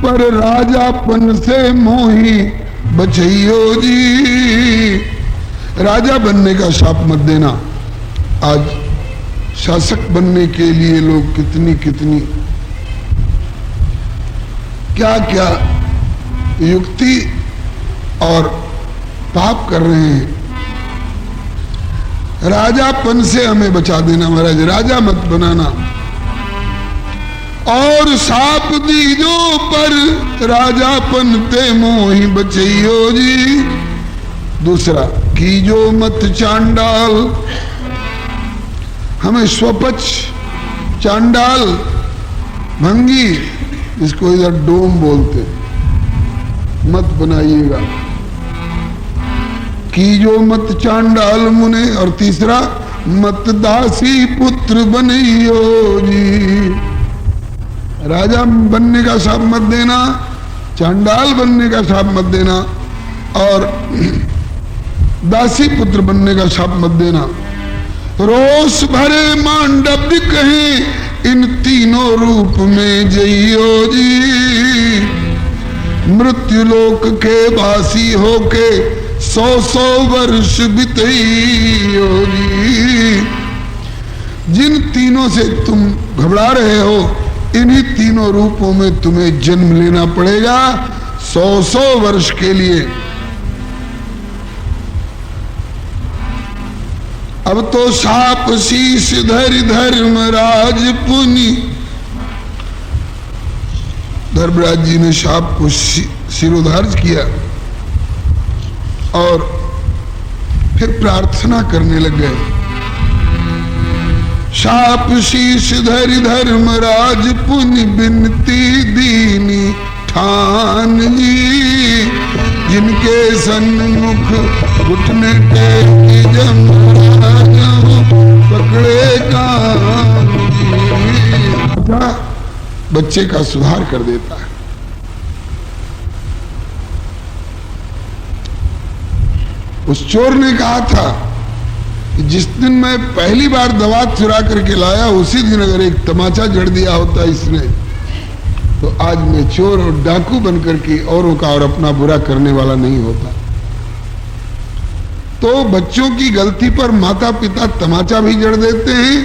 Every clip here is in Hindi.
पर राजापन से मोही बचैयो जी। राजा बनने का शाप मत देना। आज शासक बनने के लिए लोग कितनी कितनी क्या क्या युक्ति और पाप कर रहे हैं। राजापन से हमें बचा देना महाराज, राजा मत बनाना। और साप दीजो पर राजापन ते मोही बचैयो जी। दूसरा, कीजो मत चांडाल, हमें स्वपच चांडाल भंगी, इसको इधर डोम बोलते, मत बनाइएगा। कीजो मत चांडाल मुने। और तीसरा, मत दासी पुत्र बनियो जी। राजा बनने का शाप मत देना, चांडाल बनने का शाप मत देना, और दासी पुत्र बनने का शाप मत देना। रोष भरे मांडव्य कहे इन तीनों रूप में जइयो जी। मृत्यु लोक के वासी होके 100 वर्ष बितइयो जी। जिन तीनों से तुम घबरा रहे हो, इन्हीं तीनों रूपों में तुम्हें जन्म लेना पड़ेगा 100 वर्ष के लिए। अब तो साप शीश धरि धर्मराज पुनि। धर्मराज जी ने साप को शिरोधार्य किया और फिर प्रार्थना करने लग गए। साप शीश धरि धर्मराज पुनि बिनती दीनी ठान जी। जिनके सन्मुख घुटने टेकी जमराज पकड़े कान जी। बच्चे का सुधार कर देता है। उस चोर ने कहा था कि जिस दिन मैं पहली बार दवा चुरा करके लाया, उसी दिन अगर एक तमाचा जड़ दिया होता इसने, तो आज मैं चोर और डाकू बनकर के औरों का और अपना बुरा करने वाला नहीं होता। तो बच्चों की गलती पर माता पिता तमाचा भी जड़ देते हैं,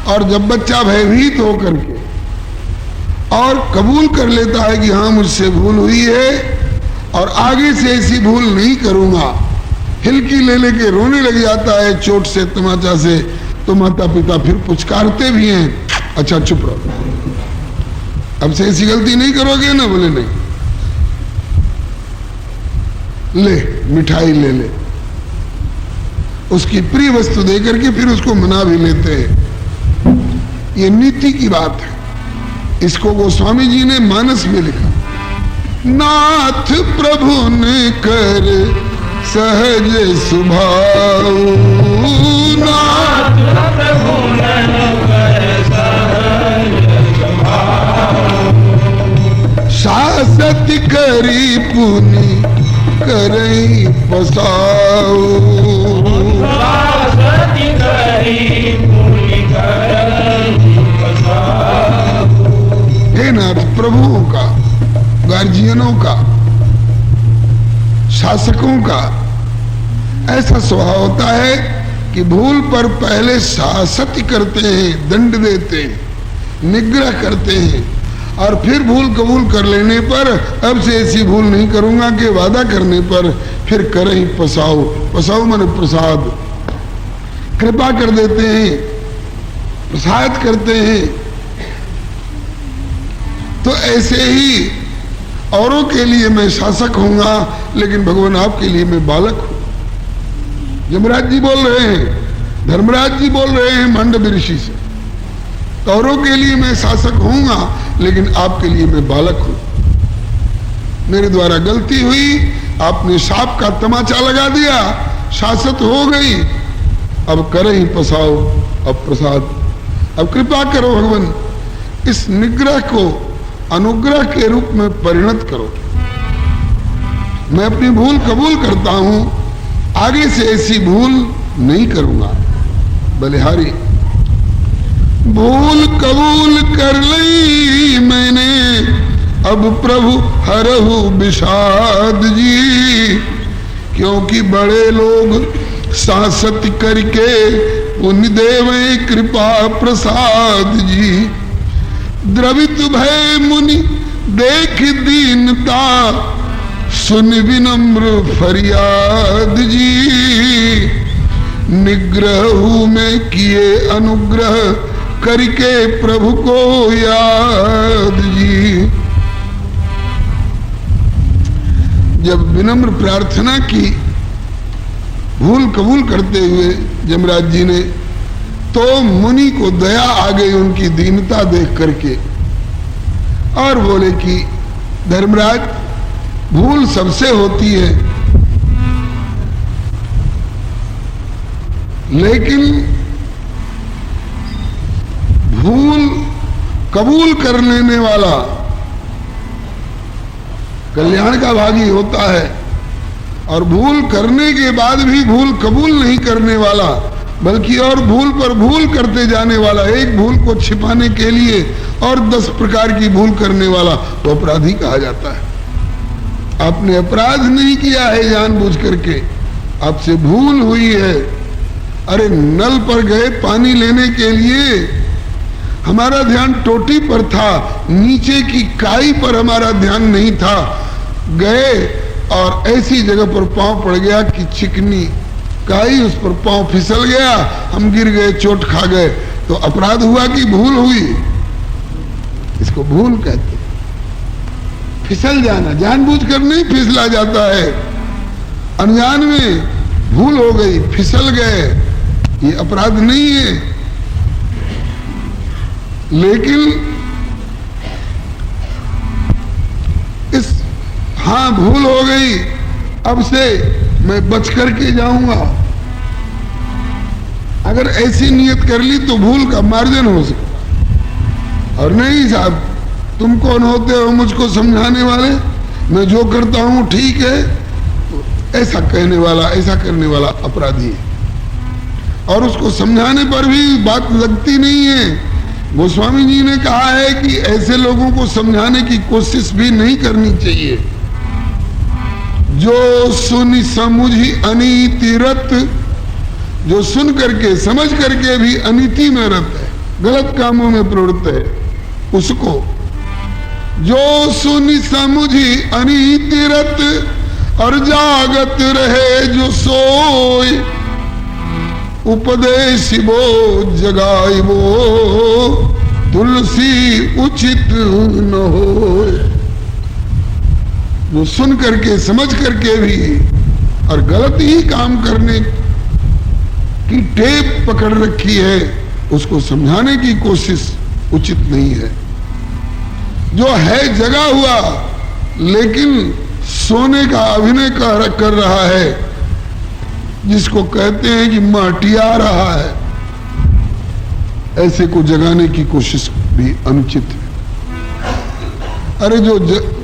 और जब बच्चा भयभीत होकर के और कबूल कर लेता है कि हाँ मुझसे भूल हुई है और आगे से ऐसी भूल नहीं करूंगा, हिलकी ले लेके रोने लग जाता है चोट से, तमाचा से, तो माता पिता फिर पुचकारते भी हैं, अच्छा चुप रहो, अब से ऐसी गलती नहीं करोगे ना। बोले नहीं, ले मिठाई ले ले, उसकी प्रिय वस्तु देकर के फिर उसको मना भी लेते हैं। ये नीति की बात है। इसको गोस्वामी जी ने मानस में लिखा। नाथ प्रभु ने कर सहज सुभाव, नाथ प्रभु ने कर सहज सुभाव। शासत करी पुनि करई पसाऊ, शासत करी पुनि करई पसाऊ। हे नाथ, प्रभुओं का, गार्जियनों का, शासकों का ऐसा स्वभाव होता है कि भूल पर पहले शासत करते हैं, दंड देते हैं, निग्रह करते हैं, और फिर भूल कबूल कर लेने पर अब से ऐसी भूल नहीं करूंगा के वादा करने पर फिर करई पसाओ। पसाओ माने प्रसाद, कृपा कर देते हैं, प्रसाद करते हैं। तो ऐसे ही औरों के लिए मैं शासक होऊंगा, लेकिन भगवान आपके लिए मैं बालक हूं। यमराज जी बोल रहे हैं, धर्मराज जी बोल रहे हैं मांडव्य ऋषि से, औरों के लिए मैं शासक होऊंगा, लेकिन आपके लिए मैं बालक हूं। मेरे द्वारा गलती हुई, आपने सांप का तमाचा लगा दिया, शासक हो गई, अब करही पसाओ, अब प्रसाद, अब कृपा करो भगवान, इस निग्रह को अनुग्रह के रूप में परिणत करो। मैं अपनी भूल कबूल करता हूं, आगे से ऐसी भूल नहीं करूंगा। बलिहारी, भूल कबूल कर ली मैंने, अब प्रभु हरहु विषाद जी, क्योंकि बड़े लोग सासत करके पुण्य देवे कृपा प्रसाद जी। द्रवित भय मुनि देख दीनता, सुन विनम्र फरियाद जी। निग्रह में किए अनुग्रह करके प्रभु को याद जी। जब विनम्र प्रार्थना की भूल कबूल करते हुए यमराज जी ने, तो मुनि को दया आ गई उनकी दीनता देख करके, और बोले कि धर्मराज, भूल सबसे होती है, लेकिन भूल कबूल कर लेने वाला कल्याण का भागी होता है, और भूल करने के बाद भी भूल कबूल नहीं करने वाला, बल्कि और भूल पर भूल करते जाने वाला, एक भूल को छिपाने के लिए और 10 प्रकार की भूल करने वाला, वो अपराधी कहा जाता है। आपने अपराध नहीं किया है जानबूझ करके, आपसे भूल हुई है। अरे नल पर गए पानी लेने के लिए, हमारा ध्यान टोटी पर था, नीचे की काई पर हमारा ध्यान नहीं था। गए और ऐसी जगह पर पांव पड़ गया कि चिकनी काई, उस पर पांव फिसल गया, हम गिर गए, चोट खा गए, तो अपराध हुआ कि भूल हुई? इसको भूल कहते। फिसल जाना, जानबूझकर नहीं फिसला जाता है, अनजान में भूल हो गई, फिसल गए, ये अपराध नहीं है। लेकिन इस हाँ भूल हो गई, अब से मैं बच करके जाऊंगा, अगर ऐसी नियत कर ली तो भूल का मार्जन हो सकता। और नहीं साहब, तुम कौन होते हो मुझको समझाने वाले, मैं जो करता हूं ठीक है, तो ऐसा कहने वाला, ऐसा करने वाला अपराधी है। और उसको समझाने पर भी बात लगती नहीं है। गोस्वामी जी ने कहा है कि ऐसे लोगों को समझाने की कोशिश भी नहीं करनी चाहिए। जो सुन समझी अनीति रत, जो सुन करके समझ करके भी अनीति में रत है, गलत कामों में प्रवृत्त है, उसको जो सुन समझी अनीति रत और जागत रहे जो सोए, उपदेश वो जगाई वो तुलसी उचित न हो। जो सुन करके समझ करके भी और गलत ही काम करने की टेप पकड़ रखी है, उसको समझाने की कोशिश उचित नहीं है। जो है जगा हुआ लेकिन सोने का अभिनय कर रहा है, जिसको कहते हैं कि माटिया रहा है, ऐसे को जगाने की कोशिश भी अनुचित है। अरे जो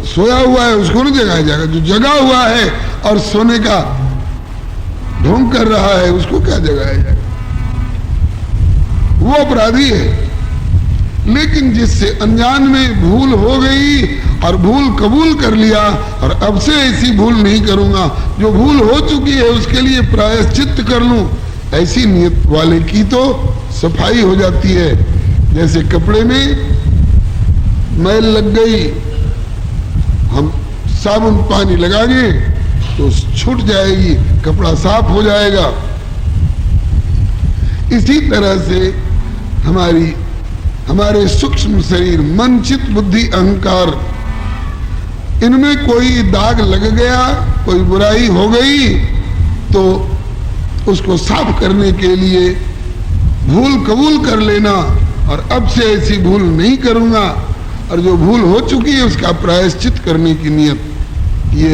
सोया हुआ है उसको नहीं जगाया जाएगा, जो जगा हुआ है और सोने का ढोंग कर रहा है उसको क्या जगाया जाएगा? वो अपराधी है। लेकिन जिससे अनजान में भूल हो गई और भूल कबूल कर लिया और अब से ऐसी भूल नहीं करूंगा, जो भूल हो चुकी है उसके लिए प्रायश्चित कर लूं, ऐसी नियत वाले की तो सफाई हो जाती है। जैसे कपड़े में मैल लग गई, हम साबुन पानी लगाएंगे तो छूट जाएगी, कपड़ा साफ हो जाएगा। इसी तरह से हमारे सूक्ष्म शरीर, मन, चित्त, बुद्धि, अहंकार, इनमें कोई दाग लग गया, कोई बुराई हो गई, तो उसको साफ करने के लिए भूल कबूल कर लेना और अब से ऐसी भूल नहीं करूंगा, और जो भूल हो चुकी है उसका प्रायश्चित करने की नियत, ये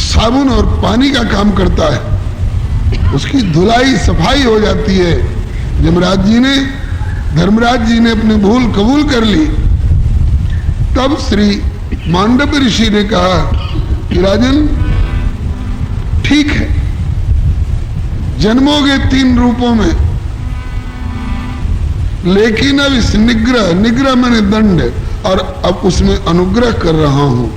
साबुन और पानी का काम करता है। उसकी धुलाई सफाई हो जाती है। धर्मराज जी ने अपनी भूल कबूल कर ली। तब श्री मांडव्य ऋषि ने कहा कि राजन ठीक है, जन्मोगे 3 रूपों में, लेकिन अब इस निग्रह मैंने दंड और अब उसमें अनुग्रह कर रहा हूं।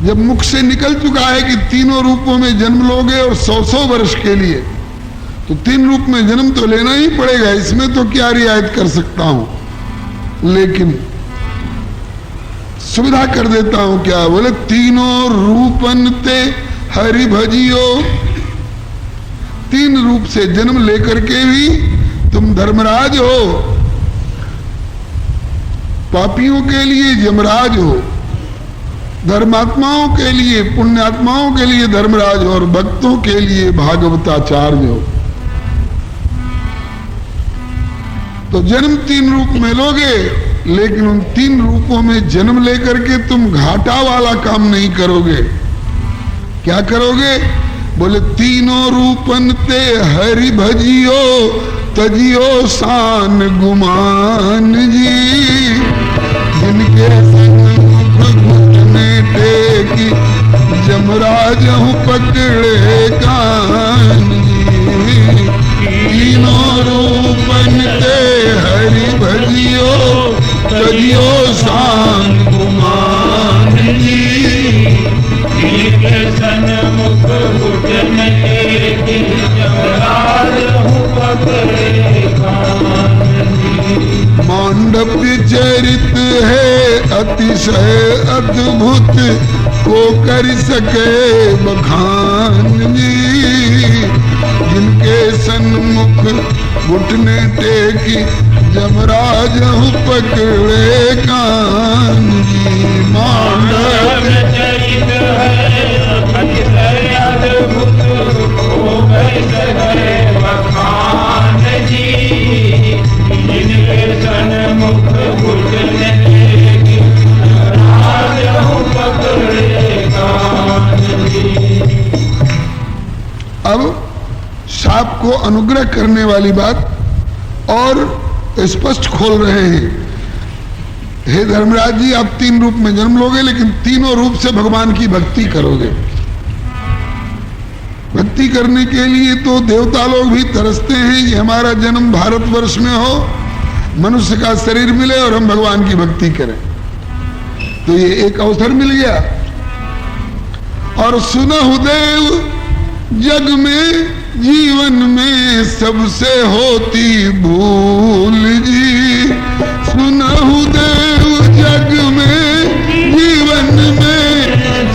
जब मुख से निकल चुका है कि तीनों रूपों में जन्म लोगे और 100-100 वर्ष के लिए, तो 3 रूप में जन्म तो लेना ही पड़ेगा, इसमें तो क्या रियायत कर सकता हूं। लेकिन सुविधा कर देता हूं, क्या बोले, तीनों रूपन ते हरि भजियो। 3 रूप से जन्म लेकर के भी तुम धर्मराज हो, पापियों के लिए यमराज हो, धर्मात्माओं के लिए पुण्यात्माओं के लिए धर्मराज हो, और भक्तों के लिए भागवताचार्य हो। तो जन्म 3 रूप में लोगे, लेकिन उन 3 रूपों में जन्म लेकर के तुम घाटा वाला काम नहीं करोगे। क्या करोगे? बोले तीनों रूपन ते हरि भजियो, तजियो शान गुमान जी। जिनके टेकी जमराज हूँ पकड़े कान जी। तीनों रूपन ते हरि भजियो, तजियो शान गुमान जी। मांडव्य चरित है अतिशय अद्भुत, को कर सके बखान जी। जिनके सन्मुख घुटने टेकी जमराज हूँ पकड़े कान जी। मांडव्य चरित है अतिशय अद्भुत, को कर सके बखान जी। जिनके सन्मुख घुटने टेकी जमराज हूँ पकड़े कान जी। अब साप को अनुग्रह करने वाली बात और स्पष्ट खोल रहे हैं। हे धर्मराज जी, आप 3 रूप में जन्म लोगे, लेकिन तीनों रूप से भगवान की भक्ति करोगे। भक्ति करने के लिए तो देवता लोग भी तरसते हैं कि हमारा जन्म भारतवर्ष में हो, मनुष्य का शरीर मिले और हम भगवान की भक्ति करें। तो ये एक अवसर मिल गया। और सुनहु देव जग में जीवन में सबसे होती भूल जी। सुनहु देव जग में जीवन में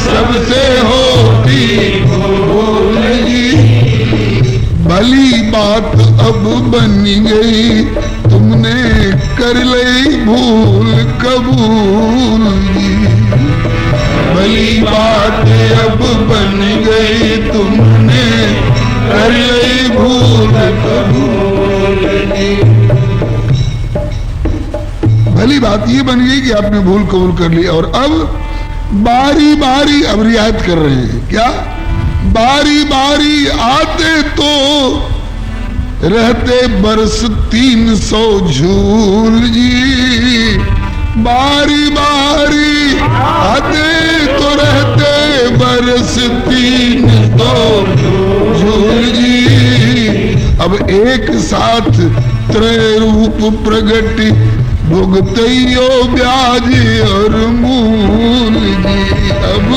सबसे होती भूल जी। भली बात अब बन गई, तुमने कर ली भूल कबूल जी। भली बात अब बन गई, तुमने कर ली भूल कबूल जी। भली बात ये बन गई कि आपने भूल कबूल कर ली। और अब बारी बारी अब रियायत कर रहे हैं। क्या? बारी बारी आते तो रहते बरस 300 झूल जी। बारी बारी आते तो रहते बरस 300 झूल जी। अब एक साथ त्रय रूप प्रगट, भुगतइयो ब्याज और मूल जी। अब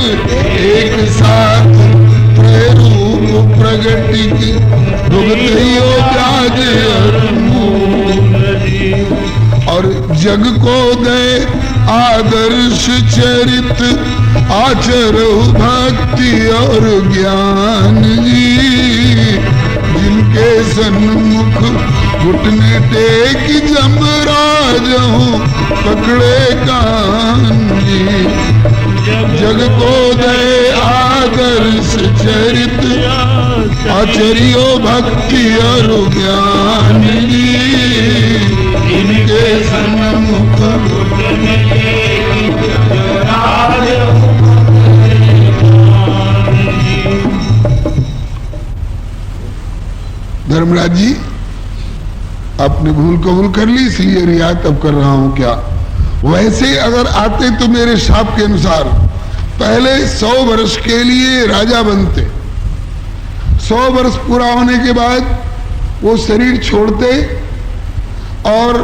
एक साथ त्रय रूप प्रगट, भुगतइयो ब्याज और मूल जी। और जग को दे आदर्श चरित, आचरो भक्ति और ज्ञान जी। जिनके सन्मुख घुटने टेक जमराज हूँ पकड़े कान जी। जग को दे आदर्श चरित, आचरियो भक्ति और ज्ञान जी। इनके सन्मुख घुटने टेक जमराज हूँ पकड़े कान जी। धर्मराज जी, आपने भूल कबूल कर ली, इसलिए रियायत अब कर रहा हूं। क्या वैसे अगर आते तो मेरे शाप के अनुसार पहले 100 वर्ष के लिए राजा बनते, 100 वर्ष पूरा होने के बाद वो शरीर छोड़ते और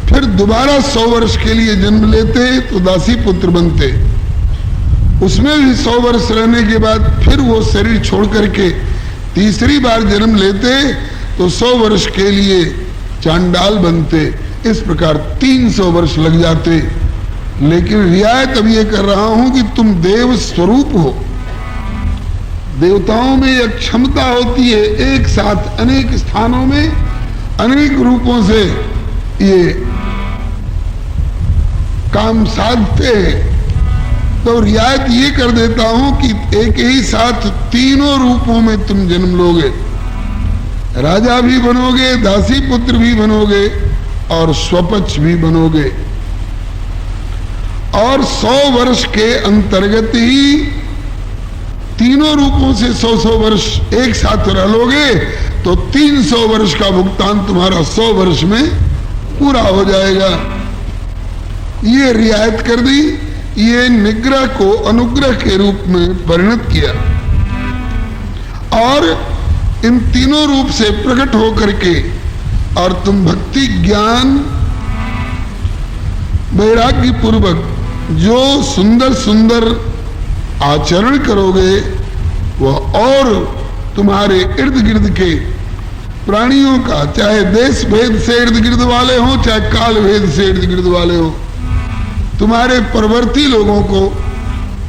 फिर फिर दोबारा 100 वर्ष के लिए जन्म लेते तो दासी पुत्र बनते। उसमें भी 100 वर्ष रहने के बाद फिर वो शरीर छोड़ करके तीसरी बार जन्म लेते तो 100 वर्ष के लिए चांडाल बनते। इस प्रकार 300 वर्ष लग जाते। लेकिन रियायत अब ये कर रहा हूं कि तुम देव स्वरूप हो। देवताओं में यह क्षमता होती है एक साथ अनेक स्थानों में अनेक रूपों से ये काम साधते हैं। तो रियायत ये कर देता हूं कि एक ही साथ तीनों रूपों में तुम जन्म लोगे। राजा भी बनोगे, दासी पुत्र भी बनोगे और स्वपक्ष भी बनोगे। और 100 वर्ष के अंतर्गत ही तीनों रूपों से 100 वर्ष एक साथ रह लोगे तो 300 वर्ष का भुगतान तुम्हारा 100 वर्ष में पूरा हो जाएगा। ये रियायत कर दी। ये निग्रह को अनुग्रह के रूप में परिणत किया और इन तीनों रूप से प्रकट होकर के और तुम भक्ति ज्ञान वैराग्य पूर्वक जो सुंदर सुंदर आचरण करोगे वह और तुम्हारे इर्द गिर्द के प्राणियों का, चाहे देश भेद से इर्द गिर्द वाले हो चाहे काल भेद से इर्द गिर्द वाले हो, तुम्हारे परवर्ती लोगों को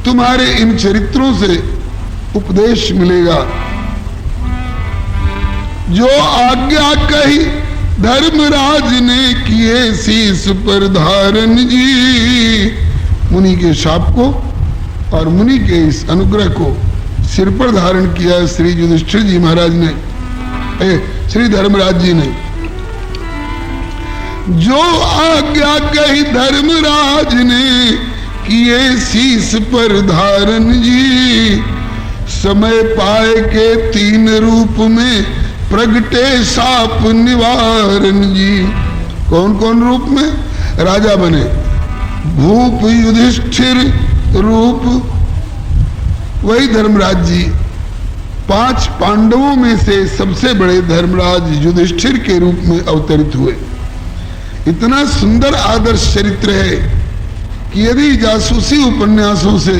तुम्हारे इन चरित्रों से उपदेश मिलेगा। जो आज्ञा कही धर्मराज ने किए शीश पर धारण जी। मुनि के शाप को और मुनि के इस अनुग्रह को सिर पर धारण किया श्री युधिष्ठिर जी महाराज ने, श्री धर्मराज जी ने। जो आज्ञा कही धर्मराज ने किए शीश पर धारण जी। समय पाए के 3 रूप में प्रगटे साप निवारण जी। कौन कौन रूप में? राजा बने, भूप युधिष्ठिर रूप वही धर्मराज जी। 5 पांडवों में से सबसे बड़े धर्मराज युधिष्ठिर के रूप में अवतरित हुए। इतना सुंदर आदर्श चरित्र है कि यदि जासूसी उपन्यासों से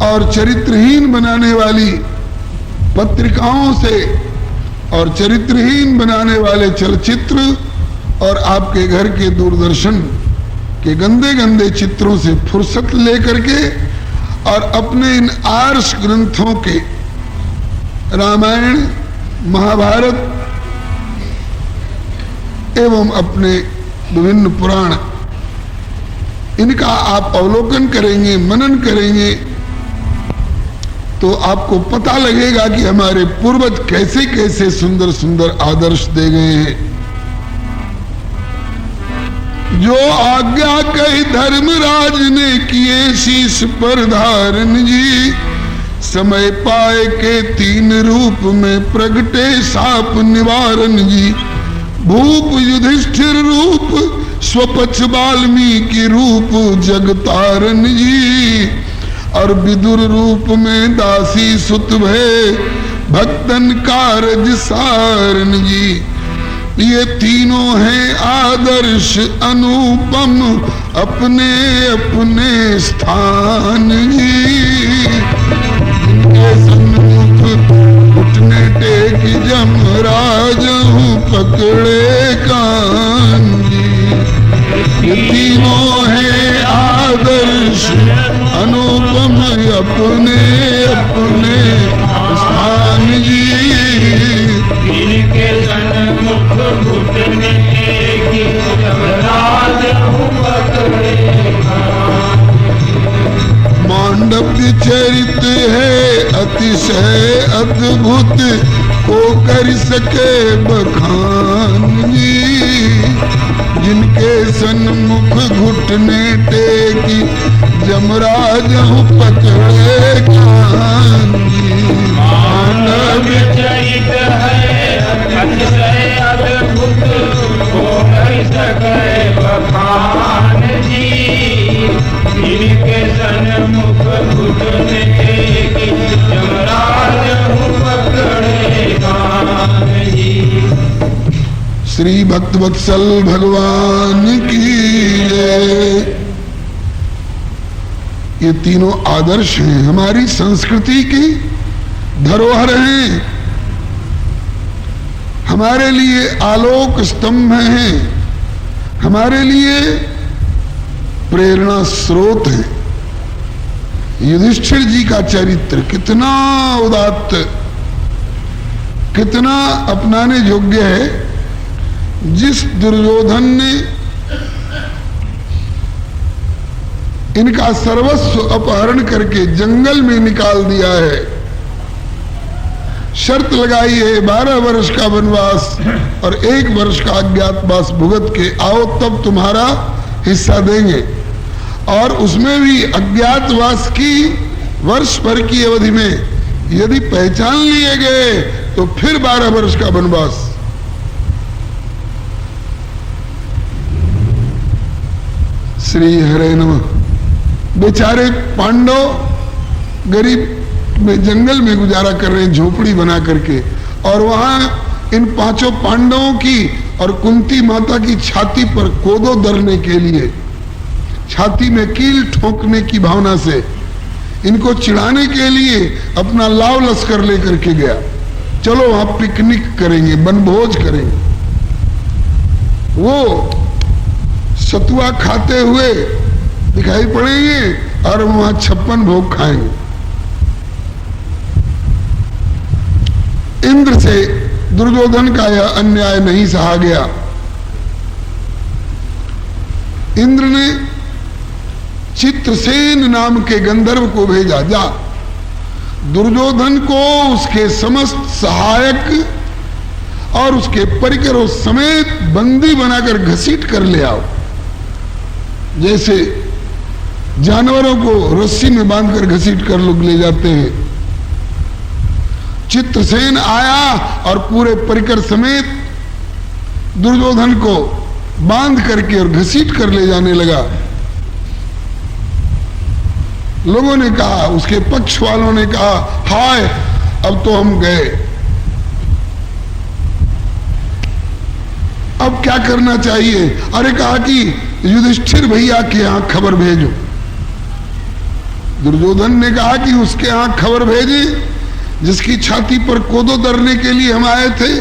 और चरित्रहीन बनाने वाली पत्रिकाओं से और चरित्रहीन बनाने वाले चलचित्र और आपके घर के दूरदर्शन के गंदे गंदे चित्रों से फुर्सत लेकर के और अपने इन आर्ष ग्रंथों के रामायण महाभारत एवं अपने विभिन्न पुराण इनका आप अवलोकन करेंगे, मनन करेंगे तो आपको पता लगेगा कि हमारे पूर्वज कैसे कैसे सुंदर सुंदर आदर्श दे गए हैं। जो आज्ञा कही धर्मराज ने किए शीश पर धारण जी। समय पाए के 3 रूप में प्रगटे साप निवारण जी। भूप युधिष्ठिर रूप स्वपक्ष वाल्मीकि रूप जगतारण जी। और विदुर रूप में दासी सुत भय भक्तन कारज सारण जी। ये तीनों हैं आदर्श अनुपम अपने अपने स्थान जी। उठने टेक जमराज हूँ पकड़े कान जी। ये तीनों हैं आदर्श अनुपम अपने अपने स्थान जी। इनके सन्मुख घुटने की जमराज हूँ पकड़े कान। मांडव्य चरित्र है अतिशय अद्भुत को कर सके बखान जी। जिनके सन्मुख घुटने टेकी जमराज हूँ पकड़े कान जी। मांडव्य चरित्र है अतिशय अद्भुत को कर सके बखान जी। इनके सन्मुख घुटने टेकी जमराज हूँ पकड़े कान जी। श्री भक्तवत्सल भगवान की जय। ये तीनों आदर्श हैं, हमारी संस्कृति की धरोहर हैं, हमारे लिए आलोक स्तंभ हैं, हमारे लिए प्रेरणा स्रोत है। युधिष्ठिर जी का चरित्र कितना उदात्त, कितना अपनाने योग्य है। जिस दुर्योधन ने इनका सर्वस्व अपहरण करके जंगल में निकाल दिया है, शर्त लगाई है 12 वर्ष का वनवास और 1 वर्ष का अज्ञातवास भुगत के आओ तब तुम्हारा हिस्सा देंगे, और उसमें भी अज्ञातवास की वर्ष भर की अवधि में यदि पहचान लिए गए तो फिर 12 वर्ष का वनवास। श्री हरे नमः। बेचारे पांडव गरीब में जंगल में गुजारा कर रहे हैं, झोपड़ी बना करके, और वहां इन 5 पांडवों की और कुंती माता की छाती पर कोदो दरने के लिए, छाती में कील ठोकने की भावना से, इनको चिढ़ाने के लिए अपना लाव लश्कर लेकर के गया। चलो वहां पिकनिक करेंगे, वनभोज करेंगे। वो सतुआ खाते हुए दिखाई पड़ेंगे और वहां 56 भोग खाएंगे। इंद्र से दुर्योधन का यह अन्याय नहीं सहा गया। इंद्र ने चित्रसेन नाम के गंधर्व को भेजा, जा दुर्योधन को उसके समस्त सहायक और उसके परिकरों समेत बंदी बनाकर घसीट कर ले आओ। जैसे जानवरों को रस्सी में बांधकर घसीट कर लोग ले जाते हैं। चित्रसेन आया और पूरे परिकर समेत दुर्योधन को बांध करके और घसीट कर ले जाने लगा। लोगों ने कहा, उसके पक्ष वालों ने कहा, हाय अब तो हम गए, अब क्या करना चाहिए? अरे कहा कि युधिष्ठिर भैया के यहां खबर भेजो। दुर्योधन ने कहा कि उसके यहां खबर भेजे जिसकी छाती पर कोदो दरने के लिए हम आए थे,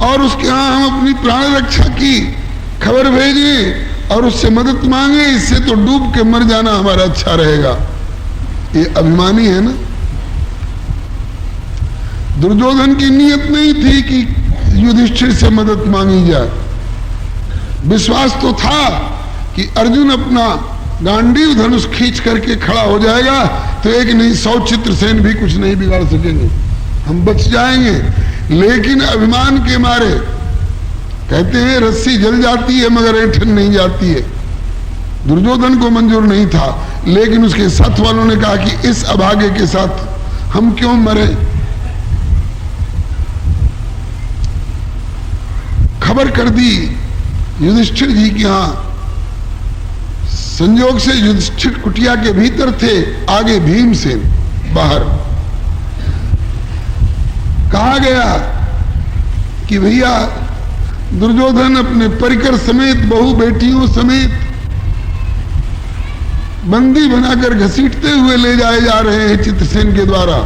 और उसके यहां हम अपनी प्राण रक्षा की खबर भेजें और उससे मदद मांगे, इससे तो डूब के मर जाना हमारा अच्छा रहेगा। ये अभिमानी है ना। दुर्योधन की नीयत नहीं थी कि युधिष्ठिर से मदद मांगी जाए। विश्वास तो था कि अर्जुन अपना गांडीव धनुष खींच करके खड़ा हो जाएगा तो एक नहीं 100 चित्रसेन भी कुछ नहीं बिगाड़ सकेंगे, हम बच जाएंगे। लेकिन अभिमान के मारे, कहते हैं रस्सी जल जाती है मगर ऐंठन नहीं जाती है, दुर्योधन को मंजूर नहीं था। लेकिन उसके साथ वालों ने कहा कि इस अभागे के साथ हम क्यों मरे। खबर कर दी युधिष्ठिर जी के यहां। संयोग से युधिष्ठिर कुटिया के भीतर थे, आगे भीमसेन बाहर। कहा गया कि भैया दुर्योधन अपने परिकर समेत, बहु बेटियों समेत बंदी बनाकर घसीटते हुए ले जाए जा रहे हैं चित्रसेन के द्वारा।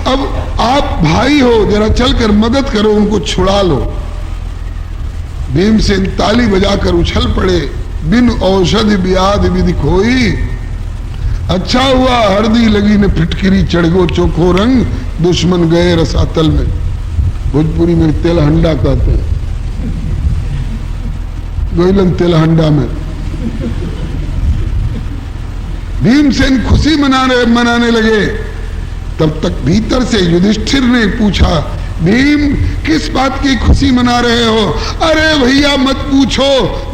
अब आप भाई हो, जरा चलकर मदद करो, उनको छुड़ा लो। भीमसेन ताली बजाकर उछल पड़े, बिन औषधि व्याधि विधि खोई, अच्छा हुआ हरदी लगी ने फिटकिरी चढ़ गो चोखो रंग, दुश्मन गए रसातल में। भोजपुरी में तेलहंडा कहते हैं, गोइलन तेलहंडा में। भीमसेन खुशी मनाने लगे। तब तक भीतर से युधिष्ठिर ने पूछा, भीम किस बात की खुशी मना रहे हो? अरे भैया मत पूछो,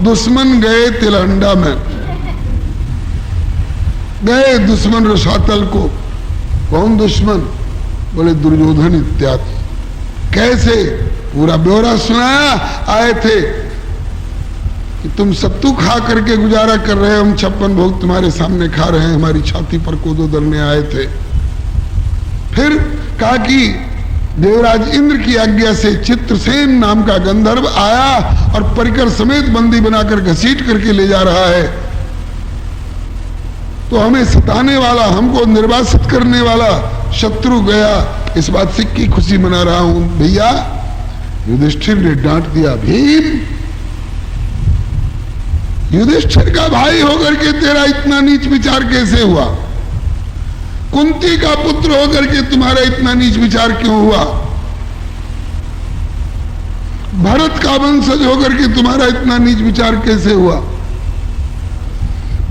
दुश्मन गए तिलहंडा में, गए दुश्मन रसातल को। कौन दुश्मन? बोले दुर्योधन इत्यादि। कैसे? पूरा ब्यौरा सुनाया। आए थे कि तुम सत्तू खा करके गुजारा कर रहे हो, हम 56 भोग तुम्हारे सामने खा रहे हैं, हमारी छाती पर कोदो दलने आए थे। फिर कहा कि देवराज इंद्र की आज्ञा से चित्रसेन नाम का गंधर्व आया और परिकर समेत बंदी बनाकर घसीट करके ले जा रहा है। तो हमें सताने वाला, हमको निर्वासित करने वाला शत्रु गया, इस बात से की खुशी मना रहा हूं। भैया युधिष्ठिर ने डांट दिया, भीम युधिष्ठिर का भाई होकर के तेरा इतना नीच विचार कैसे हुआ? कुंती का पुत्र होकर के तुम्हारा इतना नीच विचार क्यों हुआ? भरत का वंशज होकर के तुम्हारा इतना नीच विचार कैसे हुआ?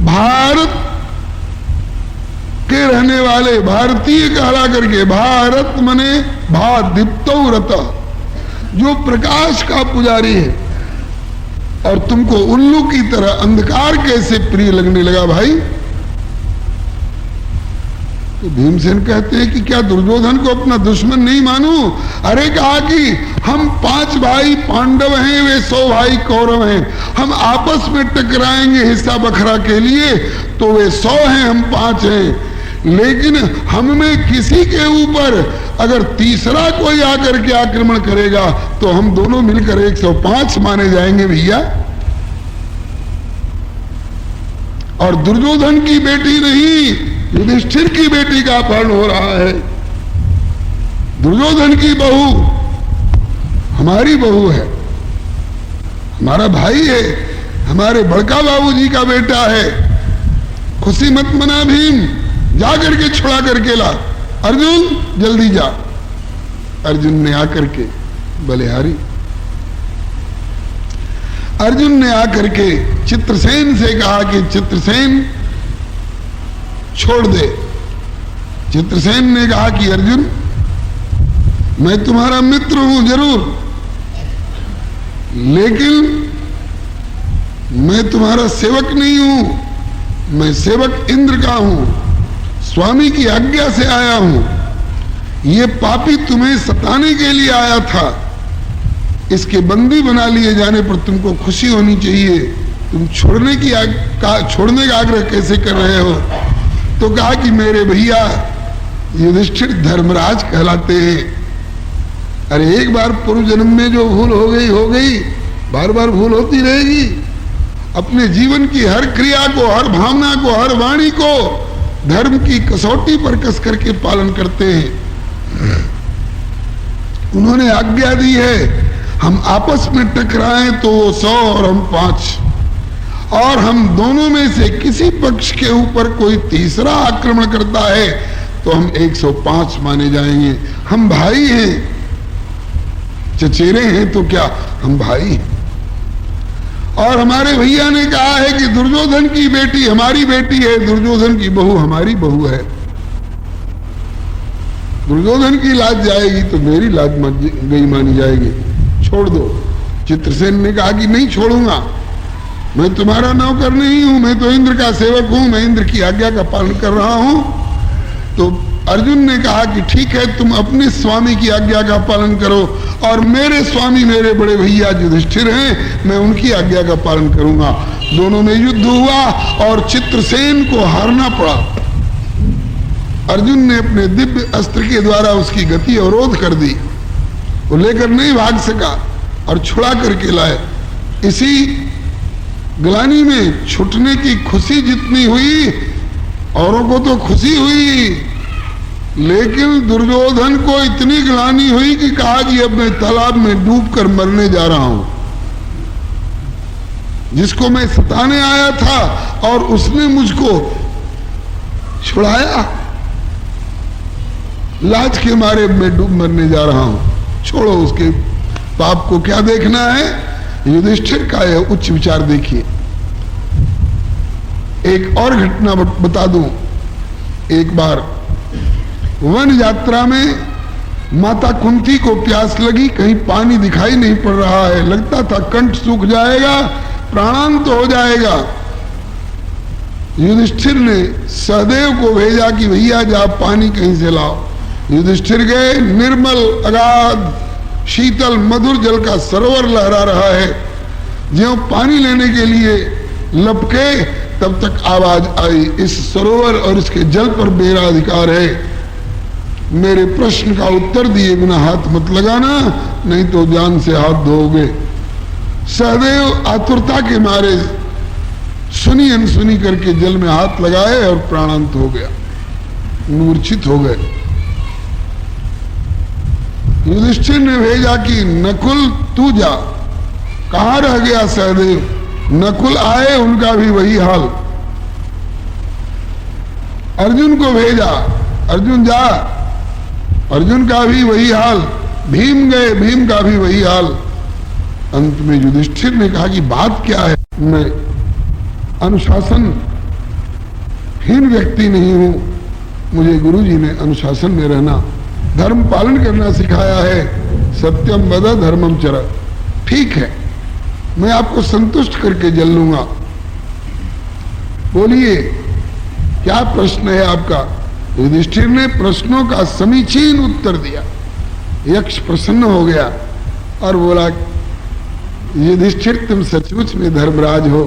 भारत के रहने वाले, भारतीय कहला करके, भारत मने भा दीप्तो रत, जो प्रकाश का पुजारी है, और तुमको उल्लू की तरह अंधकार कैसे प्रिय लगने लगा भाई? तो भीमसेन कहते हैं कि क्या दुर्योधन को अपना दुश्मन नहीं मानूं? अरे कहा कि हम 5 भाई पांडव हैं, वे 100 भाई कौरव हैं, हम आपस में टकराएंगे हिस्सा बखरा के लिए, तो वे 100 हैं, हम 5 हैं, लेकिन हम में किसी के ऊपर अगर तीसरा कोई आकर के आक्रमण करेगा तो हम दोनों मिलकर 105 माने जाएंगे भैया। और दुर्योधन की बेटी नहीं, युधिष्ठिर की बेटी का अपहरण हो रहा है। दुर्योधन की बहू हमारी बहू है, हमारा भाई है, हमारे बड़का बाबूजी का बेटा है। खुशी मत मना भीम, जा करके छुड़ा करके ला। अर्जुन जल्दी जा। अर्जुन ने आकर के, बलिहारी अर्जुन ने आकर के चित्रसेन से कहा कि चित्रसेन छोड़ दे। चित्रसेन ने कहा कि अर्जुन मैं तुम्हारा मित्र हूं जरूर, लेकिन मैं तुम्हारा सेवक नहीं हूं, मैं सेवक इंद्र का हूं, स्वामी की आज्ञा से आया हूं। ये पापी तुम्हें सताने के लिए आया था, इसके बंदी बना लिए जाने पर तुमको खुशी होनी चाहिए। तुम छोड़ने का आग्रह कैसे कर रहे हो? तो कहा कि मेरे भैया युधिष्ठिर धर्मराज कहलाते हैं। अरे एक बार पूर्व जन्म में जो भूल हो गई, बार बार भूल होती रहेगी। अपने जीवन की हर क्रिया को, हर भावना को, हर वाणी को धर्म की कसौटी पर कस करके पालन करते हैं। उन्होंने आज्ञा दी है हम आपस में टकराएं तो वो 100 और हम 5, और हम दोनों में से किसी पक्ष के ऊपर कोई तीसरा आक्रमण करता है तो हम 105 माने जाएंगे। हम भाई हैं, चचेरे हैं तो क्या, हम भाई हैं। और हमारे भैया ने कहा है कि दुर्योधन की बेटी हमारी बेटी है, दुर्योधन की बहू हमारी बहू है। दुर्योधन की लाज जाएगी तो मेरी लाज गई मानी जाएगी, छोड़ दो। चित्रसेन ने कहा कि नहीं छोड़ूंगा, मैं तुम्हारा नौकर नहीं हूं, मैं तो इंद्र का सेवक हूं, मैं इंद्र की आज्ञा का पालन कर रहा हूं। तो अर्जुन ने कहा कि ठीक है, तुम अपने स्वामी की आज्ञा का पालन करो, और मेरे स्वामी मेरे बड़े भैया युधिष्ठिर हैं, मैं उनकी आज्ञा का पालन करूंगा। दोनों में युद्ध हुआ और चित्रसेन को हारना पड़ा। अर्जुन ने अपने दिव्य अस्त्र के द्वारा उसकी गति अवरोध कर दी, वो लेकर नहीं भाग सका और छुड़ा करके लाए। इसी ग्लानि में छूटने की खुशी जितनी हुई, औरों को तो खुशी हुई, लेकिन दुर्योधन को इतनी ग्लानि हुई कि कहा कि अब मैं तालाब में डूबकर मरने जा रहा हूं। जिसको मैं सताने आया था और उसने मुझको छुड़ाया, लाज के मारे मैं डूब मरने जा रहा हूं। छोड़ो उसके पाप को, क्या देखना है? युधिष्ठिर का यह उच्च विचार देखिए। एक और घटना बता दूं। एक बार वन यात्रा में माता कुंती को प्यास लगी, कहीं पानी दिखाई नहीं पड़ रहा है, लगता था कंठ सूख जाएगा, प्राणांत हो जाएगा। युधिष्ठिर ने सहदेव को भेजा कि भैया जा पानी कहीं से लाओ। युधिष्ठिर गए, निर्मल अगाध शीतल मधुर जल का सरोवर लहरा रहा है। ज्यों पानी लेने के लिए लपके तब तक आवाज आई, इस सरोवर और इसके जल पर मेरा अधिकार है। मेरे प्रश्न का उत्तर दिए बिना हाथ मत लगाना, नहीं तो जान से हाथ धोगे। सहदेव आतुरता के मारे सुनी अनसुनी करके जल में हाथ लगाए और प्राणांत हो गया, मूर्छित हो गए। युधिष्ठिर ने भेजा कि नकुल तू जा। कहां रह गया सहदेव? नकुल आए, उनका भी वही हाल। अर्जुन को भेजा, अर्जुन जा, अर्जुन का भी वही हाल। भीम गए, भीम का भी वही हाल। अंत में युधिष्ठिर ने कहा कि बात क्या है? मैं अनुशासनहीन व्यक्ति नहीं हूं, मुझे गुरुजी ने अनुशासन में रहना, धर्म पालन करना सिखाया है। सत्यम वद धर्मम चर। ठीक है, मैं आपको संतुष्ट करके जल लूंगा। बोलिए क्या प्रश्न है आपका? युधिष्ठिर ने प्रश्नों का समीचीन उत्तर दिया। यक्ष प्रसन्न हो गया और बोला, युधिष्ठिर तुम सचमुच में धर्मराज हो।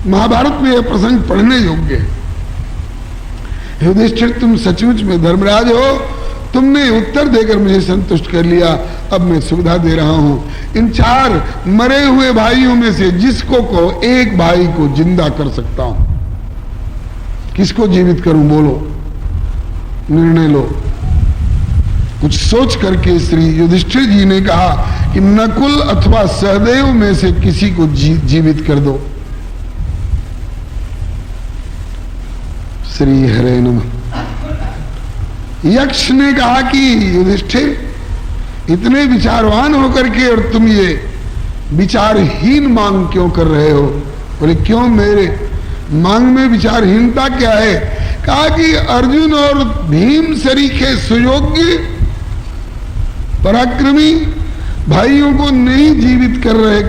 महाभारत में यह प्रसंग पढ़ने योग्य है। युधिष्ठिर तुम सचमुच में धर्मराज हो, तुमने उत्तर देकर मुझे संतुष्ट कर लिया, अब मैं सुविधा दे रहा हूं। इन 4 मरे हुए भाइयों में से जिसको को एक भाई को जिंदा कर सकता हूं। किसको जीवित करूं? बोलो, निर्णय लो। कुछ सोच करके श्री युधिष्ठिर जी ने कहा कि नकुल अथवा सहदेव में से किसी को जीवित कर दो। श्री हरे नमः। यक्ष ने कहा कि युधिष्ठिर इतने विचारवान होकर के और तुम ये विचारहीन मांग क्यों कर रहे हो? बोले क्यों, मेरे मांग में विचारहीनता क्या है? कहा कि अर्जुन और भीम सरीखे सुयोग्य पराक्रमी भाइयों को नहीं जीवित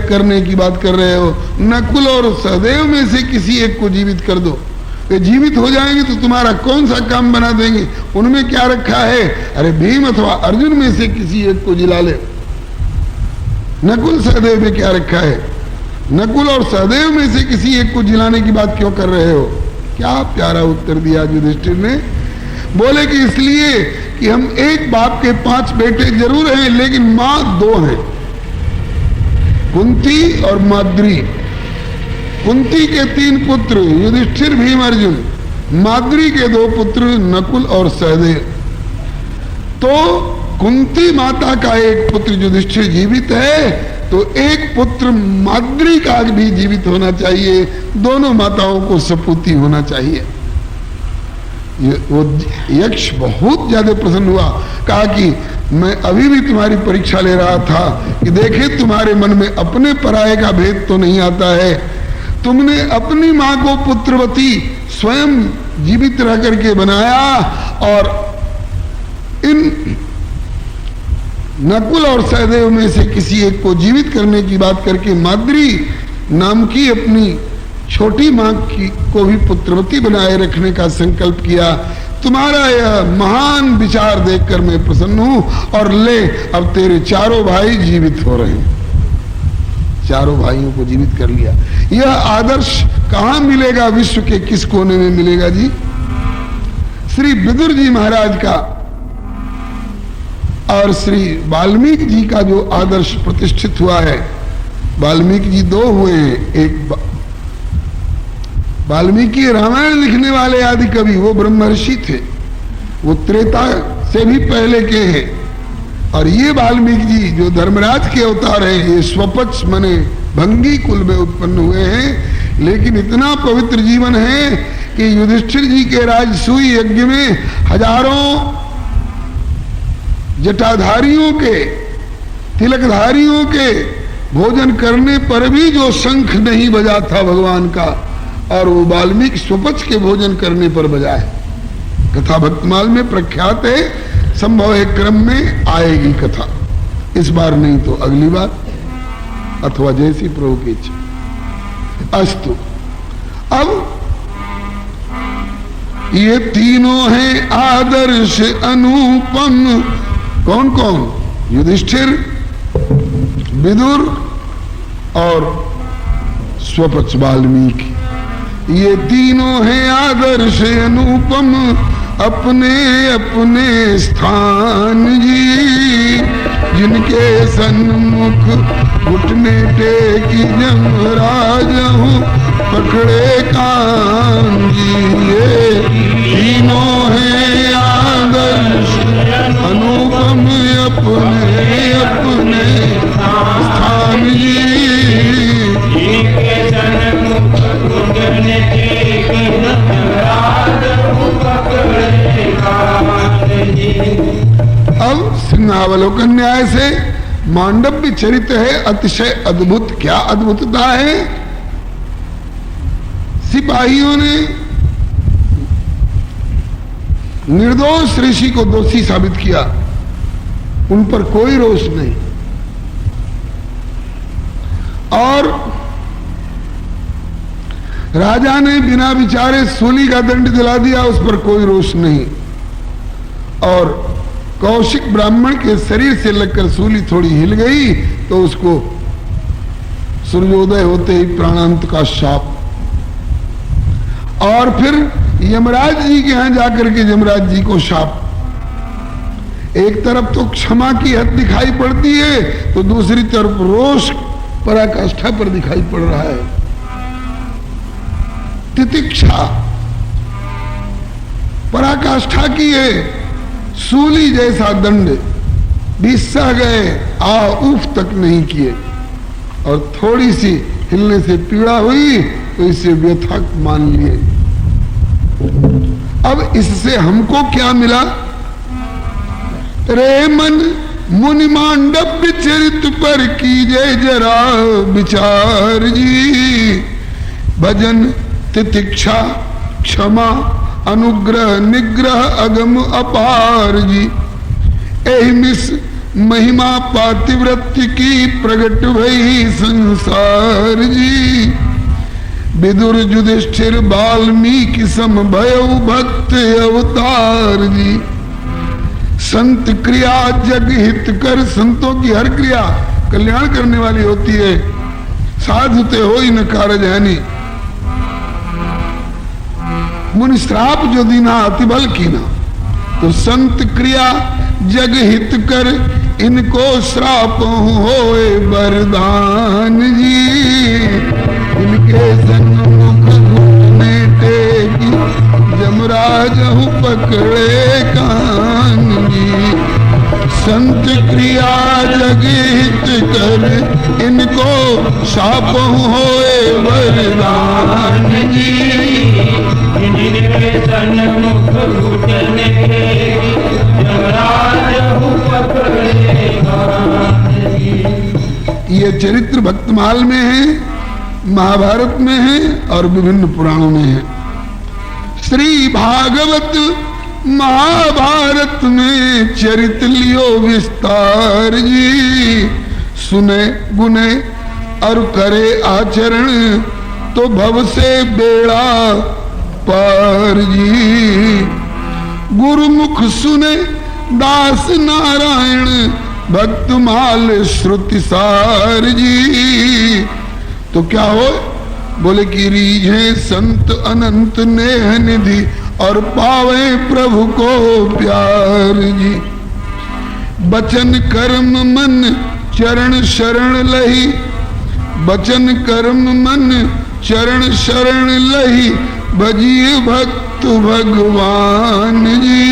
करने की बात कर रहे हो। नकुल और सहदेव में से किसी एक को जीवित कर दो। वे जीवित हो जाएंगे तो तुम्हारा कौन सा काम बना देंगे? उनमें क्या रखा है? अरे भीम अथवा अर्जुन में से किसी एक को जिला ले। नकुल सहदेव में क्या रखा है? नकुल और सहदेव में से किसी एक को जिलाने की बात क्यों कर रहे हो? क्या प्यारा उत्तर दिया युधिष्ठिर ने। बोले कि इसलिए कि हम एक बाप के 5 बेटे जरूर हैं, लेकिन मां 2 हैं, कुंती और माद्री। कुंती के 3 पुत्र युधिष्ठिर भीम अर्जुन, माद्री के 2 पुत्र नकुल और सहदेव। तो कुंती माता का एक पुत्र युधिष्ठिर जीवित है, तो एक पुत्र माद्री का भी जीवित होना चाहिए। दोनों माताओं को सपूती होना चाहिए। वो यक्ष बहुत ज्यादा प्रसन्न हुआ, कहा कि मैं अभी भी तुम्हारी परीक्षा ले रहा था कि देखे तुम्हारे मन में अपने पराये का भेद तो नहीं आता है। तुमने अपनी मां को पुत्रवती स्वयं जीवित रह करके बनाया और इन नकुल और सहदेव में से किसी एक को जीवित करने की बात करके माद्री नाम की अपनी छोटी मां को भी पुत्रवती बनाए रखने का संकल्प किया। तुम्हारा यह महान विचार देखकर मैं प्रसन्न हूं। और ले, अब तेरे 4 भाई जीवित हो रहे हैं। 4 भाइयों को जीवित कर लिया। यह आदर्श कहां मिलेगा? विश्व के किस कोने में मिलेगा जी? श्री विदुर जी महाराज का और श्री वाल्मीकि जी का जो आदर्श प्रतिष्ठित हुआ है। वाल्मीकि जी 2 हुए हैं। एक वाल्मीकि रामायण लिखने वाले आदि कवि, वो ब्रह्मर्षि थे, वो त्रेता से भी पहले के हैं। और ये वाल्मीकि जी जो धर्मराज के अवतार हैं, ये स्वपक्ष मने भंगी कुल में उत्पन्न हुए हैं। लेकिन इतना पवित्र जीवन है कि युधिष्ठिर जी के राजसूय यज्ञ में हजारों जटाधारियों के, तिलकधारियों के भोजन करने पर भी जो शंख नहीं बजा था भगवान का, और वो वाल्मीकि स्वपक्ष के भोजन करने पर बजा है। कथा भक्तमाल में प्रख्यात है। संभव है क्रम में आएगी कथा, इस बार नहीं तो अगली बार, अथवा जैसी प्रभु की इच्छा। अस्तु, अब ये तीनों हैं आदर्श अनुपम। कौन कौन? युधिष्ठिर, विदुर और स्वपक्ष वाल्मीकि। ये तीनों हैं आदर्श अनुपम, अपने अपने स्थान जी, जिनके सन्मुख घुटने टेकी यमराज हूँ पकड़े कान जी। ये तीनों हैं आदर्श अनुपम अपने अपने स्थान जी। अब सिंहावलोकन न्याय से मांडव्य चरित्र है अतिशय अद्भुत। क्या अद्भुतता है? सिपाहियों ने निर्दोष ऋषि को दोषी साबित किया, उन पर कोई रोष नहीं, और राजा ने बिना विचारे सूली का दंड दिला दिया, उस पर कोई रोष नहीं। और कौशिक ब्राह्मण के शरीर से लगकर सूली थोड़ी हिल गई तो उसको सूर्योदय होते ही प्राणांत का शाप। और फिर यमराज जी के यहां जाकर के यमराज जी को शाप। एक तरफ तो क्षमा की हद दिखाई पड़ती है तो दूसरी तरफ रोष पराकाष्ठा पर दिखाई पड़ रहा है। तितिक्षा पराकाष्ठा की है, सूली जैसा दंड भी सह गए, आ उफ तक नहीं किए, और थोड़ी सी हिलने से पीड़ा हुई तो इसे व्यथा मान लिए। अब इससे हमको क्या मिला? रे मन मुनि मांडव्य चरित पर कीजिए जरा विचार जी। भजन तितिक्षा क्षमा अनुग्रह निग्रह अगम अपार जी। एहिमिस महिमा पातिव्रत्य की प्रगट भई संसार जी। विदुर युधिष्ठिर वाल्मीकि सम भयउ भक्त अवतार जी। संत क्रिया जग हित कर, संतों की हर क्रिया कल्याण करने वाली होती है। साधुते हो न कारज हानि। मुनि श्राप जो दीना अतिबल कीना, तो संत क्रिया जग हित कर, इनको श्राप होए वरदान जी। इनके सन्मुख घुटने टेकी यमराज हूँ पकड़े कान जी। संत क्रिया जग हित कर, इनको शाप होए वरदान जी। इनके सन्मुख घुटने टेकी यमराज हूँ पकड़े कान जी। ये चरित्र भक्तमाल में है, महाभारत में है और विभिन्न पुराणों में है। श्री भागवत महाभारत में चरित लियो विस्तार जी। सुने गुने और करे आचरण, तो भव से बेड़ा पार जी। गुरुमुख सुने दास नारायण, भक्तमाल श्रुति सार जी। तो क्या हो? बोले कि रीझे संत अनंत नेह निधि, और पावे प्रभु को प्यार जी। बचन कर्म मन चरण शरण लही, बचन कर्म मन चरण शरण लही, भजिए भक्त भगवान जी।